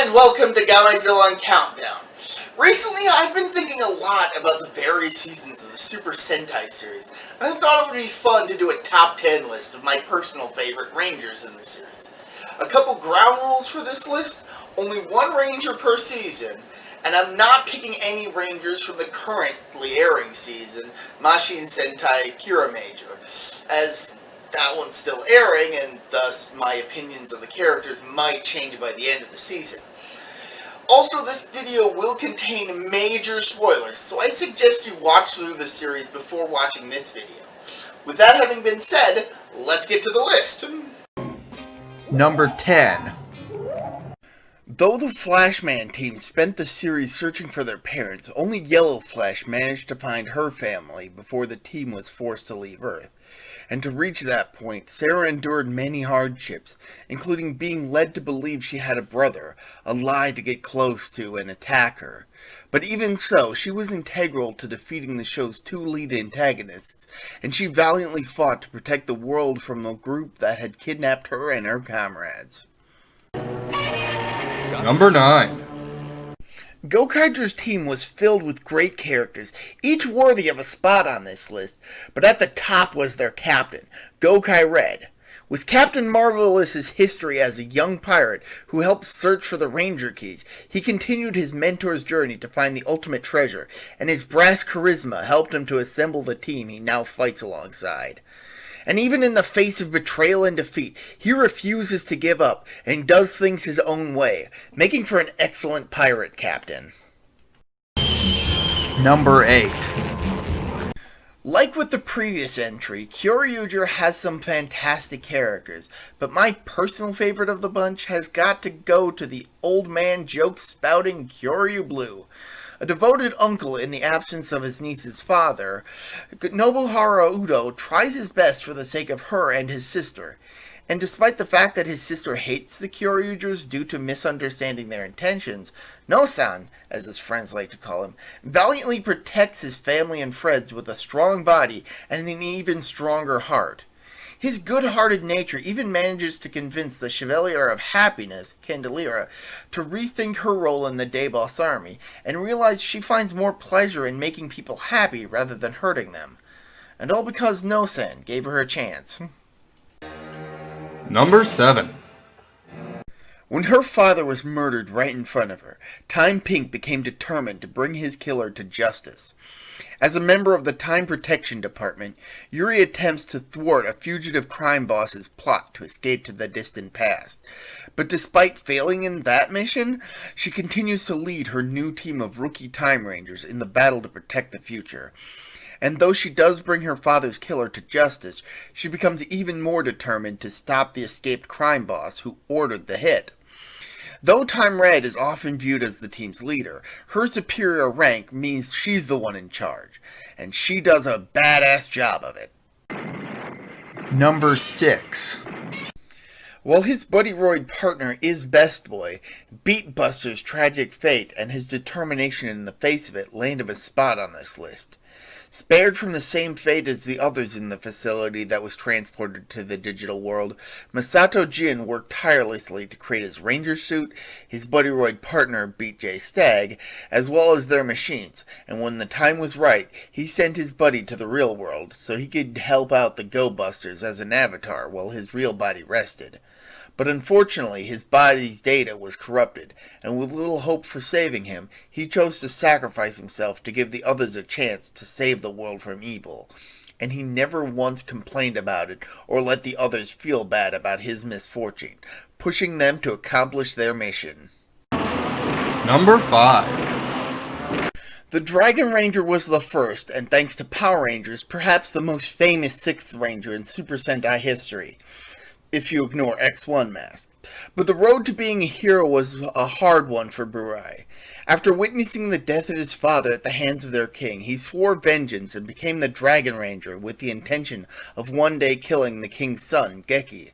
and welcome to Gamezillong Countdown. Recently, I've been thinking a lot about the various seasons of the Super Sentai series, and I thought it would be fun to do a top 10 list of my personal favorite Rangers in the series. A couple ground rules for this list: only one Ranger per season, and I'm not picking any Rangers from the currently airing season, Mashin Sentai Kira Major, as that one's still airing, and thus my opinions of the characters might change by the end of the season. Also, this video will contain major spoilers, so I suggest you watch through the series before watching this video. With that having been said, let's get to the list. Number 10. Though the Flashman team spent the series searching for their parents, only Yellow Flash managed to find her family before the team was forced to leave Earth. And to reach that point, Sarah endured many hardships, including being led to believe she had a brother, a lie to get close to and attack her. But even so, she was integral to defeating the show's two lead antagonists, and she valiantly fought to protect the world from the group that had kidnapped her and her comrades. Number 9. Gokai's team was filled with great characters, each worthy of a spot on this list, but at the top was their captain, Gokai Red. With Captain Marvelous's history as a young pirate who helped search for the Ranger Keys, he continued his mentor's journey to find the ultimate treasure, and his brass charisma helped him to assemble the team he now fights alongside. And even in the face of betrayal and defeat, he refuses to give up and does things his own way, making for an excellent pirate captain. Number 8. Like with the previous entry, Kyoryu has some fantastic characters, but my personal favorite of the bunch has got to go to the old man joke-spouting Kyoryu Blue. A devoted uncle in the absence of his niece's father, Nobuharu Udo tries his best for the sake of her and his sister. And despite the fact that his sister hates the Kyoryugers due to misunderstanding their intentions, No-san, as his friends like to call him, valiantly protects his family and friends with a strong body and an even stronger heart. His good-hearted nature even manages to convince the Chevalier of Happiness, Candelira, to rethink her role in the Day-Boss army, and realize she finds more pleasure in making people happy rather than hurting them. And all because No-san gave her a chance. Number 7. When her father was murdered right in front of her, Time Pink became determined to bring his killer to justice. As a member of the Time Protection Department, Yuri attempts to thwart a fugitive crime boss's plot to escape to the distant past. But despite failing in that mission, she continues to lead her new team of rookie Time Rangers in the battle to protect the future. And though she does bring her father's killer to justice, she becomes even more determined to stop the escaped crime boss who ordered the hit. Though Time Red is often viewed as the team's leader, her superior rank means she's the one in charge, and she does a badass job of it. Number 6. While his buddy-roid partner is Best Boy, Beet Buster's tragic fate and his determination in the face of it land him a spot on this list. Spared from the same fate as the others in the facility that was transported to the digital world, Masato Jin worked tirelessly to create his ranger suit, his buddy-roid partner, Beet J Stag, as well as their machines, and when the time was right, he sent his buddy to the real world so he could help out the Go Busters as an avatar while his real body rested. But unfortunately, his body's data was corrupted, and with little hope for saving him, he chose to sacrifice himself to give the others a chance to save the world from evil. And he never once complained about it or let the others feel bad about his misfortune, pushing them to accomplish their mission. Number 5. The Dragon Ranger was the first, and thanks to Power Rangers, perhaps the most famous 6th Ranger in Super Sentai history, if you ignore X1 Mask. But the road to being a hero was a hard one for Burai. After witnessing the death of his father at the hands of their king, he swore vengeance and became the Dragon Ranger with the intention of one day killing the king's son, Geki.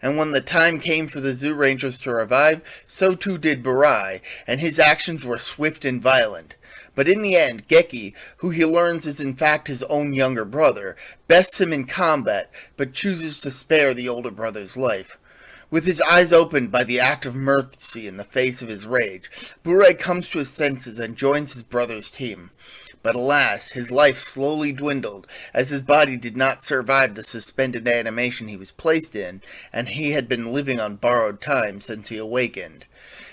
And when the time came for the Zoo Rangers to revive, so too did Burai, and his actions were swift and violent. But in the end, Geki, who he learns is in fact his own younger brother, bests him in combat, but chooses to spare the older brother's life. With his eyes opened by the act of mercy in the face of his rage, Burai comes to his senses and joins his brother's team. But alas, his life slowly dwindled, as his body did not survive the suspended animation he was placed in, and he had been living on borrowed time since he awakened.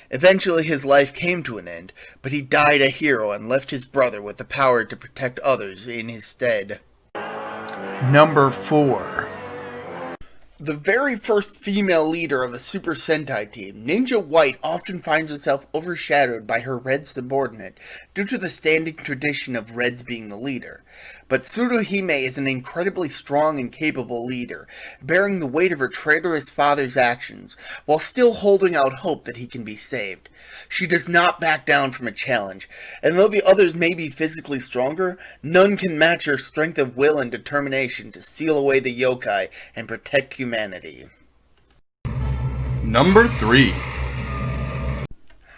Eventually his life came to an end, but he died a hero and left his brother with the power to protect others in his stead. Number 4. The very first female leader of a Super Sentai team, Ninja White often finds herself overshadowed by her Red subordinate due to the standing tradition of Reds being the leader. But Tsuruhime is an incredibly strong and capable leader, bearing the weight of her traitorous father's actions, while still holding out hope that he can be saved. She does not back down from a challenge, and though the others may be physically stronger, none can match her strength of will and determination to seal away the yokai and protect humanity. Number 3.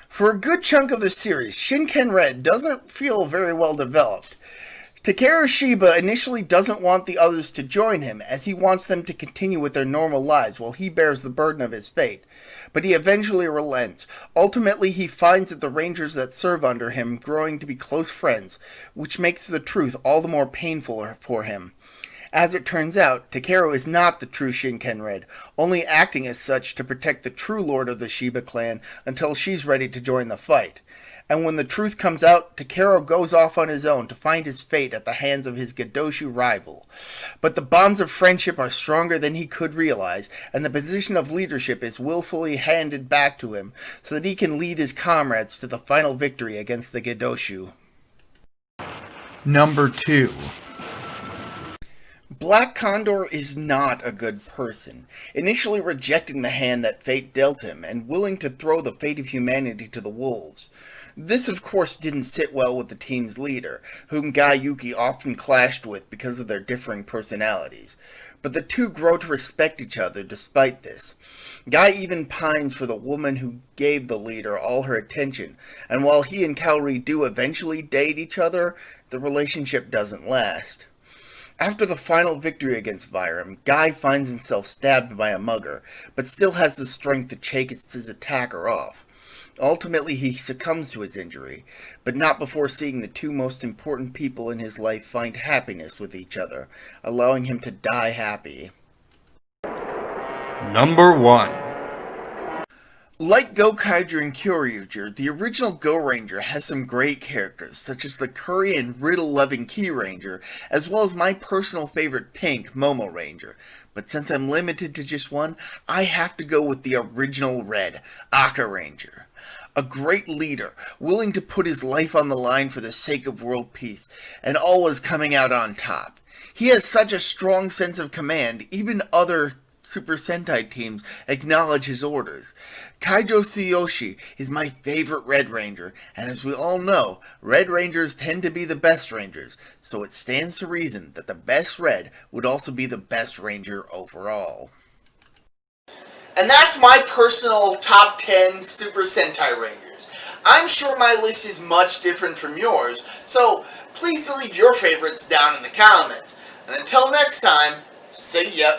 For a good chunk of the series, Shinken Red doesn't feel very well developed. Takeru Shiba initially doesn't want the others to join him, as he wants them to continue with their normal lives while he bears the burden of his fate. But he eventually relents. Ultimately, he finds that the rangers that serve under him growing to be close friends, which makes the truth all the more painful for him. As it turns out, Takeru is not the true Shinken Red, only acting as such to protect the true lord of the Shiba clan until she's ready to join the fight. And when the truth comes out, Takeru goes off on his own to find his fate at the hands of his Gadoshu rival. But the bonds of friendship are stronger than he could realize, and the position of leadership is willfully handed back to him so that he can lead his comrades to the final victory against the Gadoshu. Number 2. Black Condor is not a good person, initially rejecting the hand that fate dealt him and willing to throw the fate of humanity to the wolves. This, of course, didn't sit well with the team's leader, whom Yuki often clashed with because of their differing personalities. But the two grow to respect each other despite this. Guy even pines for the woman who gave the leader all her attention, and while he and Kaori do eventually date each other, the relationship doesn't last. After the final victory against Vyram, Guy finds himself stabbed by a mugger, but still has the strength to chase his attacker off. Ultimately, he succumbs to his injury, but not before seeing the two most important people in his life find happiness with each other, allowing him to die happy. Number 1. Like Gokaiger and Kyoryu, the original Go Ranger has some great characters, such as the curry and riddle-loving Key Ranger, as well as my personal favorite Pink, Momo Ranger. But since I'm limited to just one, I have to go with the original Red, Aka Ranger. A great leader, willing to put his life on the line for the sake of world peace, and always coming out on top. He has such a strong sense of command, even other Super Sentai teams acknowledge his orders. Kaijo Tsuyoshi is my favorite Red Ranger, and as we all know, Red Rangers tend to be the best Rangers, so it stands to reason that the best Red would also be the best Ranger overall. And that's my personal top 10 Super Sentai Rangers. I'm sure my list is much different from yours, so please leave your favorites down in the comments. And until next time, see ya.